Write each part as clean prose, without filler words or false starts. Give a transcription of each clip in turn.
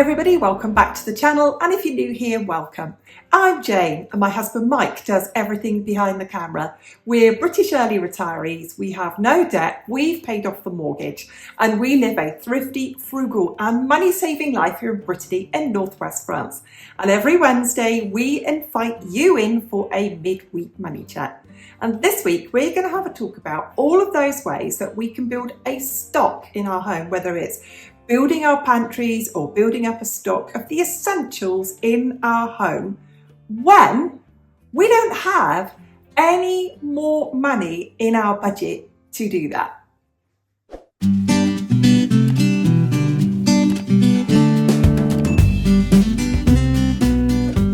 everybody, welcome back to the channel, and if you're new here, welcome. I'm Jane and my husband Mike does everything behind the camera. We're British early retirees, we have no debt, we've paid off the mortgage, and we live a thrifty, frugal and money-saving life here in Brittany in northwest France. And every Wednesday we invite you in for a midweek money chat. And this week we're going to have a talk about all of those ways that we can build a stock in our home, whether it's building our pantries or building up a stock of the essentials in our home when we don't have any more money in our budget to do that.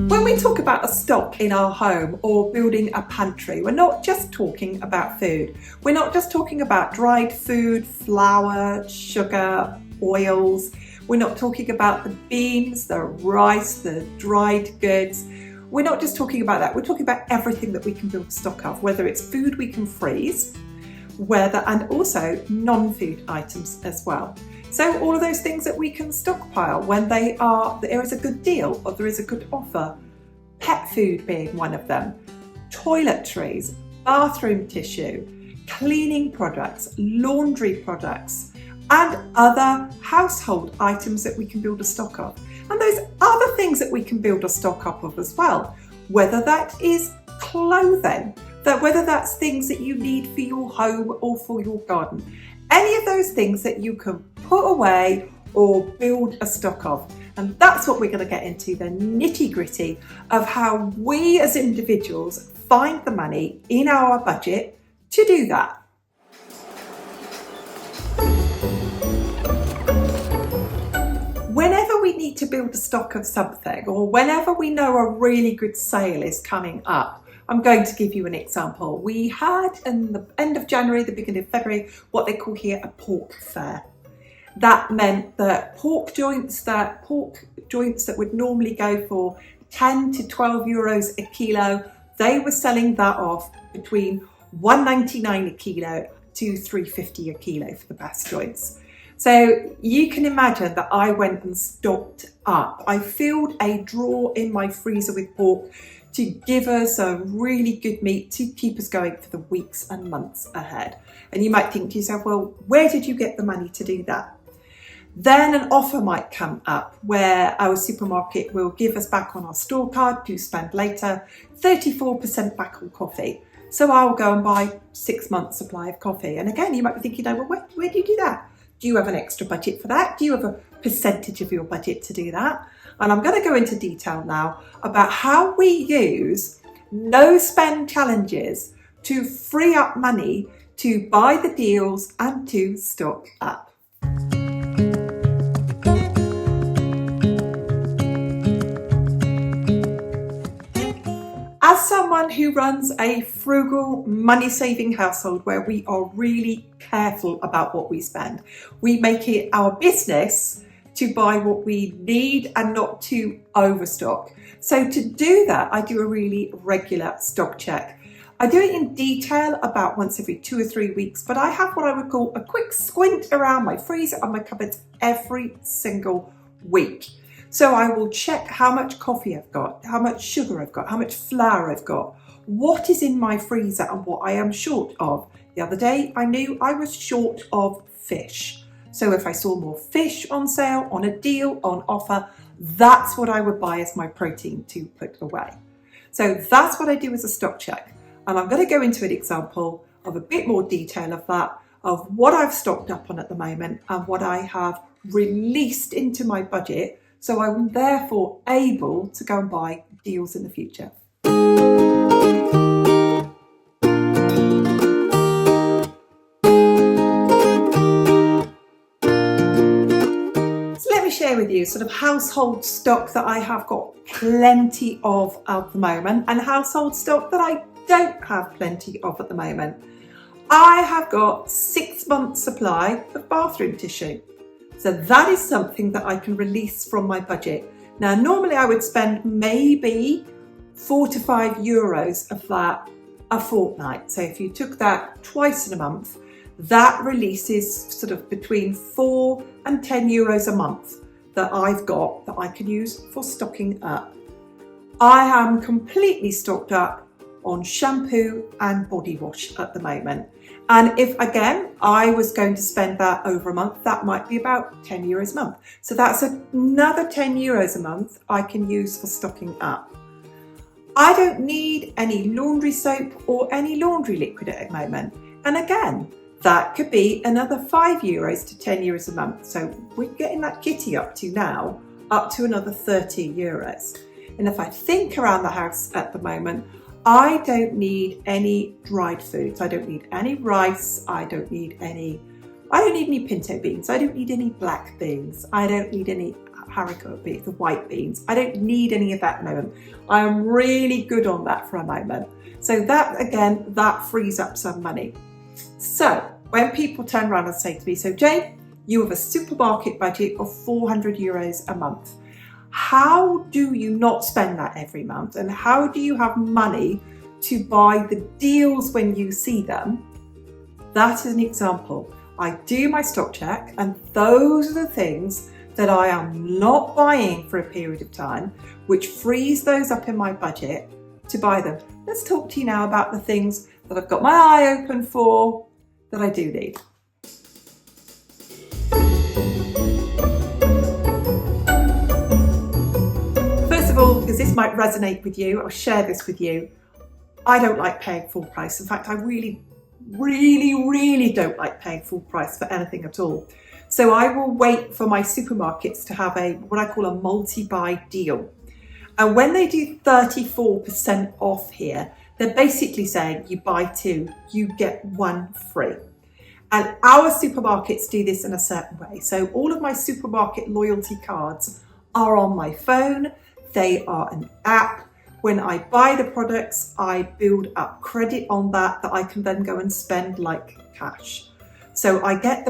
When we talk about a stock in our home or building a pantry, we're not just talking about food. We're not just talking about dried food, flour, sugar, oils. We're not talking about the beans, the rice, the dried goods. We're not just talking about that. We're talking about everything that we can build a stock of, whether it's food we can freeze, and also non-food items as well. So all of those things that we can stockpile when there is a good deal or there is a good offer. Pet food being one of them. Toiletries, bathroom tissue, cleaning products, laundry products, and other household items that we can build a stock of. And those other things that we can build a stock up of as well, whether that is clothing, whether that's things that you need for your home or for your garden, any of those things that you can put away or build a stock of. And that's what we're going to get into, the nitty-gritty of how we as individuals find the money in our budget to do that. Whenever we need to build a stock of something, or whenever we know a really good sale is coming up, I'm going to give you an example. We had in the end of January, the beginning of February, what they call here a pork fair. That meant that pork joints that would normally go for 10 to 12 euros a kilo, they were selling that off between 1.99 a kilo to 3.50 a kilo for the best joints. So you can imagine that I went and stocked up. I filled a drawer in my freezer with pork to give us a really good meat to keep us going for the weeks and months ahead. And you might think to yourself, well, where did you get the money to do that? Then an offer might come up where our supermarket will give us back on our store card to spend later 34% back on coffee. So I'll go and buy 6 months supply of coffee. And again, you might be thinking, well, where do you do that? Do you have an extra budget for that? Do you have a percentage of your budget to do that? And I'm going to go into detail now about how we use no spend challenges to free up money to buy the deals and to stock up. As someone who runs a frugal, money-saving household where we are really careful about what we spend, we make it our business to buy what we need and not to overstock. So to do that, I do a really regular stock check. I do it in detail about once every 2 or 3 weeks, but I have what I would call a quick squint around my freezer and my cupboards every single week. So I will check how much coffee I've got, how much sugar I've got, how much flour I've got, what is in my freezer and what I am short of. The other day I knew I was short of fish. So if I saw more fish on sale, on a deal, on offer, that's what I would buy as my protein to put away. So that's what I do as a stock check. And I'm going to go into an example of a bit more detail of that, of what I've stocked up on at the moment and what I have released into my budget. So I'm therefore able to go and buy deals in the future. So let me share with you sort of household stock that I have got plenty of at the moment and household stock that I don't have plenty of at the moment. I have got 6 months supply of bathroom tissue. So that is something that I can release from my budget. Now, normally I would spend maybe 4 to 5 euros of that a fortnight. So if you took that twice in a month, that releases sort of between 4 and 10 euros a month that I've got that I can use for stocking up. I am completely stocked up on shampoo and body wash at the moment. And if, again, I was going to spend that over a month, that might be about €10 a month. So that's another €10 a month I can use for stocking up. I don't need any laundry soap or any laundry liquid at the moment. And again, that could be another €5 to €10 a month. So we're getting that kitty up to now, up to another €30. And if I think around the house at the moment, I don't need any dried foods. I don't need any rice. I don't need any pinto beans. I don't need any black beans. I don't need any haricot beans, the white beans. I don't need any of that at the moment. I am really good on that for a moment. So that, again, that frees up some money. So when people turn around and say to me, so Jane, you have a supermarket budget of €400 a month. How do you not spend that every month? And how do you have money to buy the deals when you see them? That is an example. I do my stock check, and those are the things that I am not buying for a period of time, which frees those up in my budget to buy them. Let's talk to you now about the things that I've got my eye open for that I do need. Because this might resonate with you, I'll share this with you. I don't like paying full price. In fact, I really don't like paying full price for anything at all. So I will wait for my supermarkets to have what I call a multi-buy deal. And when they do 34% off here, they're basically saying you buy two, you get one free. And our supermarkets do this in a certain way. So all of my supermarket loyalty cards are on my phone. They are an app. When I buy the products, I build up credit on that I can then go and spend like cash. So I get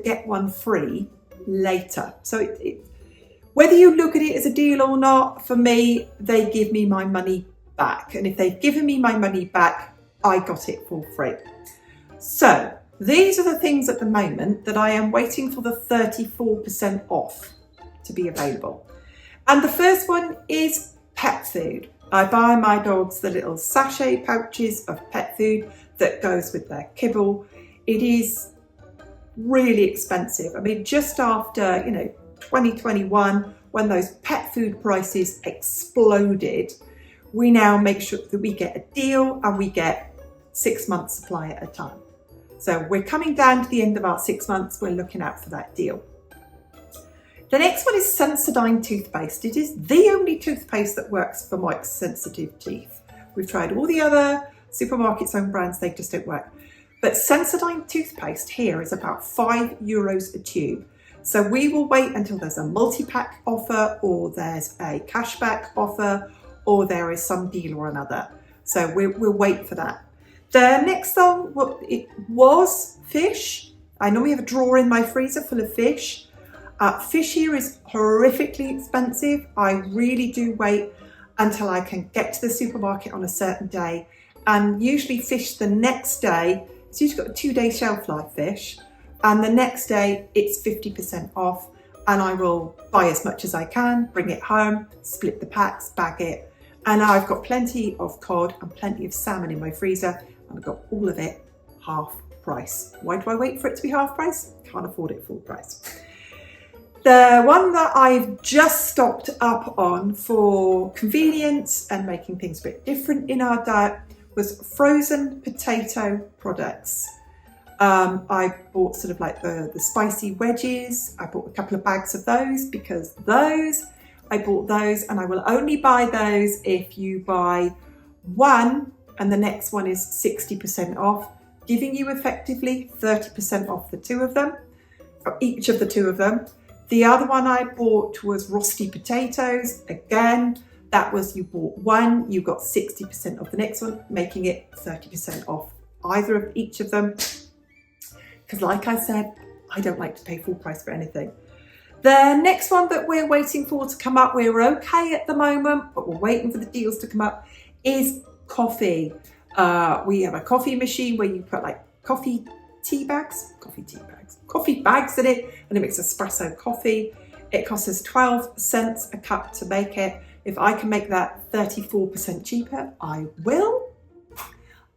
get one free later. So whether you look at it as a deal or not, for me, they give me my money back. And if they've given me my money back, I got it for free. So these are the things at the moment that I am waiting for the 34% off to be available. And the first one is pet food. I buy my dogs the little sachet pouches of pet food that goes with their kibble. It is really expensive. I mean, just after, 2021, when those pet food prices exploded, we now make sure that we get a deal and we get 6 months supply at a time. So we're coming down to the end of our 6 months. We're looking out for that deal. The next one is Sensodyne toothpaste. It is the only toothpaste that works for moist sensitive teeth. We've tried all the other supermarkets' own brands, they just don't work. But Sensodyne toothpaste here is about €5 a tube. So we will wait until there's a multi-pack offer, or there's a cashback offer, or there is some deal or another. So we'll wait for that. The next one, it was fish. I normally have a drawer in my freezer full of fish. Fish here is horrifically expensive. I really do wait until I can get to the supermarket on a certain day, and usually fish the next day. It's usually got a 2-day shelf life, fish, and the next day it's 50% off, and I will buy as much as I can, bring it home, split the packs, bag it, and I've got plenty of cod and plenty of salmon in my freezer, and I've got all of it half price. Why do I wait for it to be half price? Can't afford it full price. The one that I've just stocked up on for convenience and making things a bit different in our diet was frozen potato products. I bought sort of like the spicy wedges. I bought a couple of bags of those because I bought those, and I will only buy those if you buy one and the next one is 60% off, giving you effectively 30% off the two of them, or each of the two of them. The other one I bought was rosti potatoes. Again, that was you bought one, you got 60% off the next one, making it 30% off either of each of them. Because like I said, I don't like to pay full price for anything. The next one that we're waiting for to come up, we're okay at the moment, but we're waiting for the deals to come up, is coffee. We have a coffee machine where you put like coffee bags in it, and it makes espresso coffee. It costs us 12 cents a cup to make it. If I can make that 34% cheaper, I will.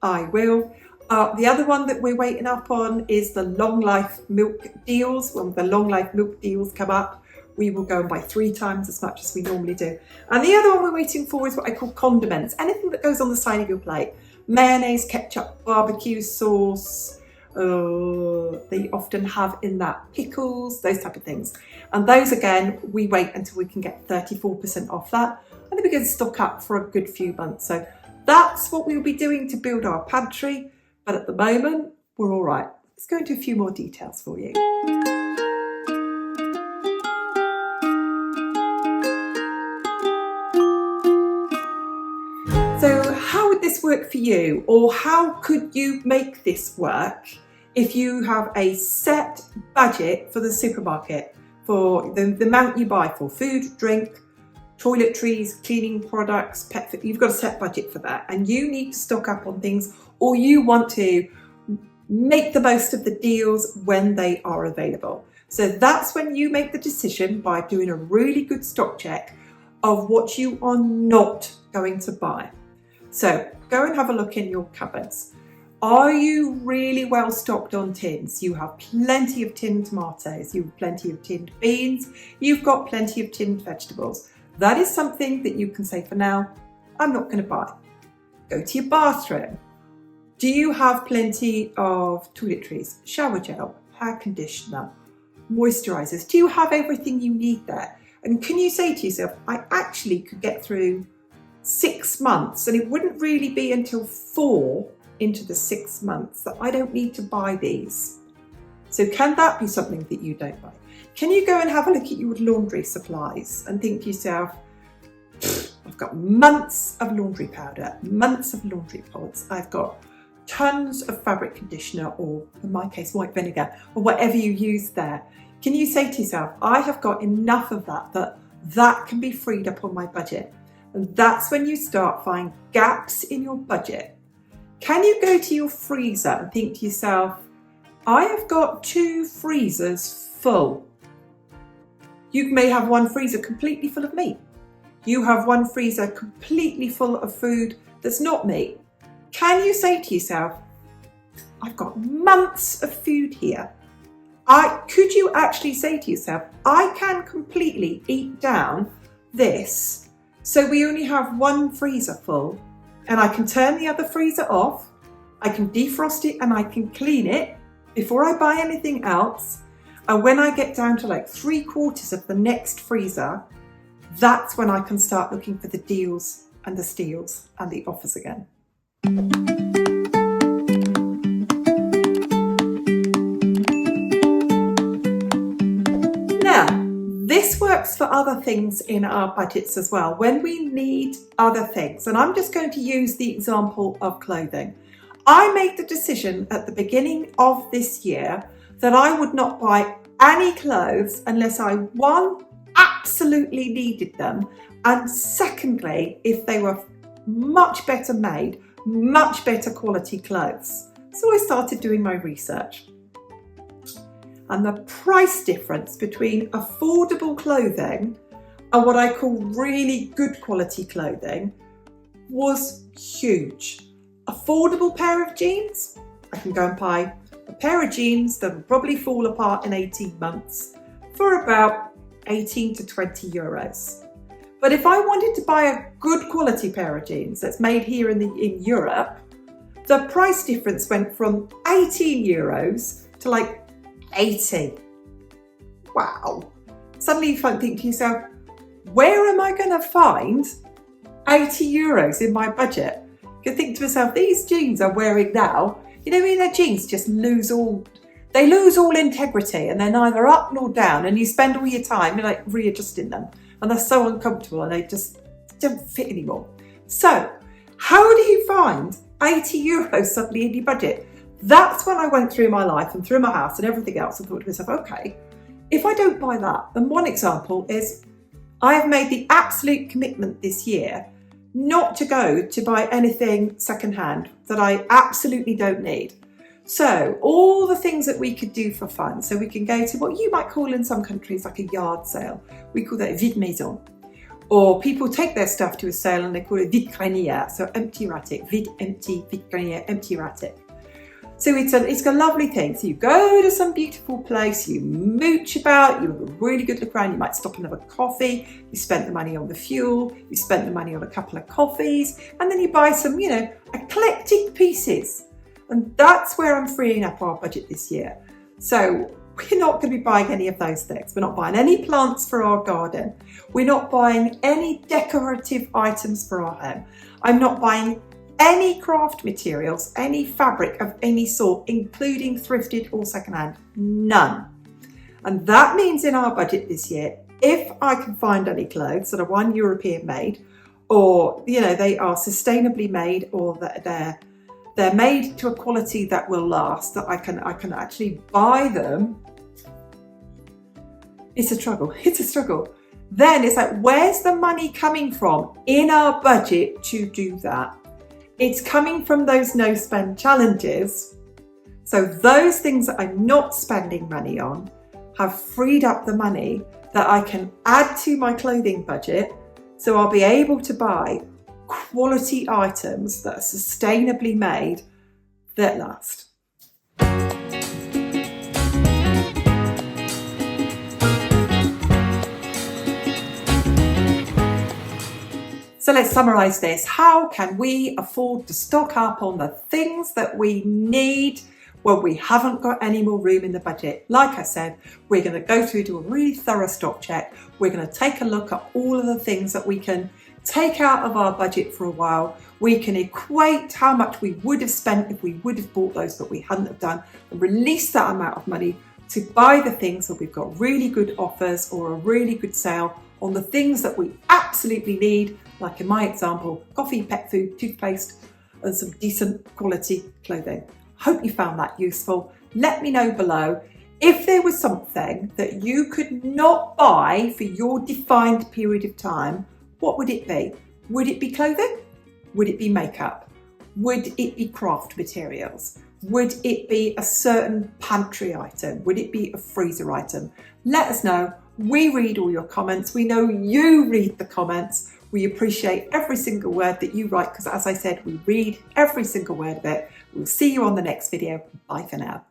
I will. The other one that we're waiting up on is the long life milk deals. When the long life milk deals come up, we will go and buy 3 times as much as we normally do. And the other one we're waiting for is what I call condiments. Anything that goes on the side of your plate. Mayonnaise, ketchup, barbecue sauce. They often have in that pickles, those type of things. And those, again, we wait until we can get 34% off that. And then we can stock up for a good few months. So that's what we'll be doing to build our pantry. But at the moment, we're all right. Let's go into a few more details for you. So how would this work for you? Or how could you make this work if you have a set budget for the supermarket, for the amount you buy for food, drink, toiletries, cleaning products, pet food? You've got a set budget for that, and you need to stock up on things, or you want to make the most of the deals when they are available. So that's when you make the decision by doing a really good stock check of what you are not going to buy. So go and have a look in your cupboards. Are you really well stocked on tins? You have plenty of tinned tomatoes, you have plenty of tinned beans, you've got plenty of tinned vegetables. That is something that you can say, for now, I'm not going to buy. Go to your bathroom. Do you have plenty of toiletries, shower gel, hair conditioner, moisturizers? Do you have everything you need there? And can you say to yourself, I actually could get through 6 months, and it wouldn't really be until 4 into the 6 months that I don't need to buy these. So can that be something that you don't buy? Can you go and have a look at your laundry supplies and think to yourself, I've got months of laundry powder, months of laundry pods, I've got tons of fabric conditioner, or in my case, white vinegar, or whatever you use there. Can you say to yourself, I have got enough of that can be freed up on my budget? And that's when you start finding gaps in your budget. Can you go to your freezer and think to yourself, I have got 2 freezers full. You may have one freezer completely full of meat. You have one freezer completely full of food that's not meat. Can you say to yourself, I've got months of food here. Could you actually say to yourself, I can completely eat down this, so we only have one freezer full, and I can turn the other freezer off, I can defrost it and I can clean it before I buy anything else. And when I get down to like 3/4 of the next freezer, that's when I can start looking for the deals and the steals and the offers again. Now, this works for other things in our budgets as well, when we need other things. And I'm just going to use the example of clothing. I made the decision at the beginning of this year that I would not buy any clothes unless I, one, absolutely needed them, and secondly, if they were much better made, much better quality clothes. So I started doing my research. And the price difference between affordable clothing and what I call really good quality clothing was huge. Affordable pair of jeans, I can go and buy a pair of jeans that will probably fall apart in 18 months for about 18 to 20 euros. But if I wanted to buy a good quality pair of jeans that's made here in Europe, the price difference went from 18 euros to like 80. Wow. Suddenly you think to yourself, where am I going to find 80 euros in my budget? You think to myself, these jeans I'm wearing now, you know, I mean, their jeans just lose all integrity, and they're neither up nor down, and you spend all your time like readjusting them, and they're so uncomfortable and they just don't fit anymore. So how do you find 80 euros suddenly in your budget? That's when I went through my life and through my house and everything else and thought to myself, okay, if I don't buy that, then one example is I have made the absolute commitment this year not to go to buy anything secondhand that I absolutely don't need. So all the things that we could do for fun. So we can go to what you might call in some countries like a yard sale. We call that vide maison. Or people take their stuff to a sale and they call it vide grenier. So empty ratic, vide empty, vide grenier, empty ratic. So it's a lovely thing. So you go to some beautiful place, you mooch about, you have a really good look around, you might stop and have a coffee, you spent the money on the fuel, you spent the money on a couple of coffees, and then you buy some, eclectic pieces. And that's where I'm freeing up our budget this year. So we're not going to be buying any of those things. We're not buying any plants for our garden. We're not buying any decorative items for our home. I'm not buying any craft materials, any fabric of any sort, including thrifted or secondhand, none. And that means in our budget this year, if I can find any clothes that are one European made, or they are sustainably made, or that they're made to a quality that will last, that I can actually buy them. It's a struggle. Then it's like, where's the money coming from in our budget to do that? It's coming from those no spend challenges. So those things that I'm not spending money on have freed up the money that I can add to my clothing budget. So I'll be able to buy quality items that are sustainably made that last. So let's summarize this. How can we afford to stock up on the things that we need when we haven't got any more room in the budget? Like I said, we're going to go through, do a really thorough stock check. We're going to take a look at all of the things that we can take out of our budget for a while. We can equate how much we would have spent if we would have bought those that we hadn't have done, and release that amount of money to buy the things that we've got really good offers or a really good sale on the things that we absolutely need, like in my example, coffee, pet food, toothpaste, and some decent quality clothing. Hope you found that useful. Let me know below if there was something that you could not buy for your defined period of time. What would it be? Would it be clothing? Would it be makeup? Would it be craft materials? Would it be a certain pantry item? Would it be a freezer item? Let us know. We read all your comments. We know you read the comments. We appreciate every single word that you write because, as I said, we read every single word of it. We'll see you on the next video. Bye for now.